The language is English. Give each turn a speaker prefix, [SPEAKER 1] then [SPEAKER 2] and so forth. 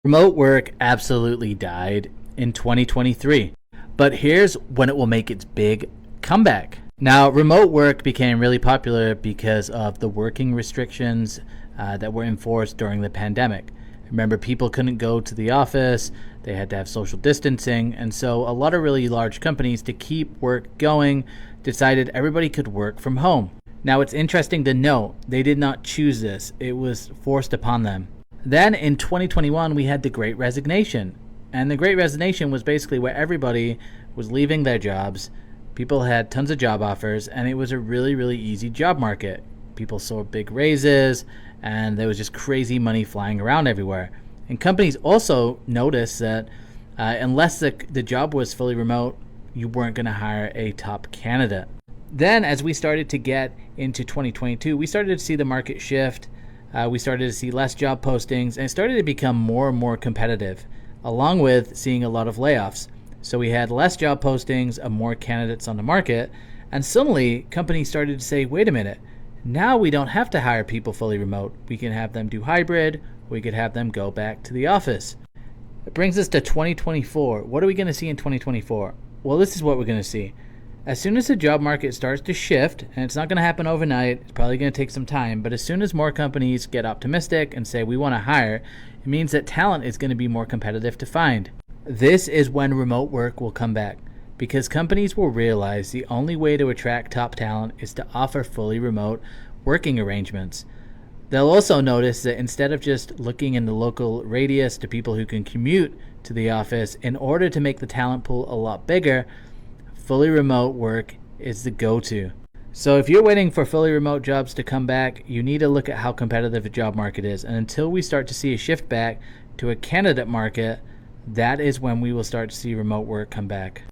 [SPEAKER 1] Remote work absolutely died in 2023, but here's when it will make its big comeback. Now, remote work became really popular because of the working restrictions that were enforced during the pandemic. Remember, people couldn't go to the office, they had to have social distancing, and so a lot of really large companies, to keep work going, decided everybody could work from home. Now, it's interesting to note they did not choose this, it was forced upon them. Then in 2021, we had the Great Resignation. And the Great Resignation was basically where everybody was leaving their jobs. People had tons of job offers, and it was a really, really easy job market. People saw big raises, and there was just crazy money flying around everywhere. And companies also noticed that unless the job was fully remote, you weren't going to hire a top candidate. Then, as we started to get into 2022, we started to see the market shift. We started to see less job postings, and it started to become more and more competitive, along with seeing a lot of layoffs. So we had less job postings and more candidates on the market, and suddenly companies started to say, wait a minute, now we don't have to hire people fully remote. We can have them do hybrid, we could have them go back to the office. It brings us to 2024. What are we going to see in 2024? Well, this is what we're going to see. As soon as the job market starts to shift, and it's not going to happen overnight, it's probably going to take some time, but as soon as more companies get optimistic and say we want to hire, it means that talent is going to be more competitive to find. This is when remote work will come back, because companies will realize the only way to attract top talent is to offer fully remote working arrangements. They'll also notice that instead of just looking in the local radius to people who can commute to the office, in order to make the talent pool a lot bigger, fully remote work is the go-to. So if you're waiting for fully remote jobs to come back, you need to look at how competitive the job market is. And until we start to see a shift back to a candidate market, that is when we will start to see remote work come back.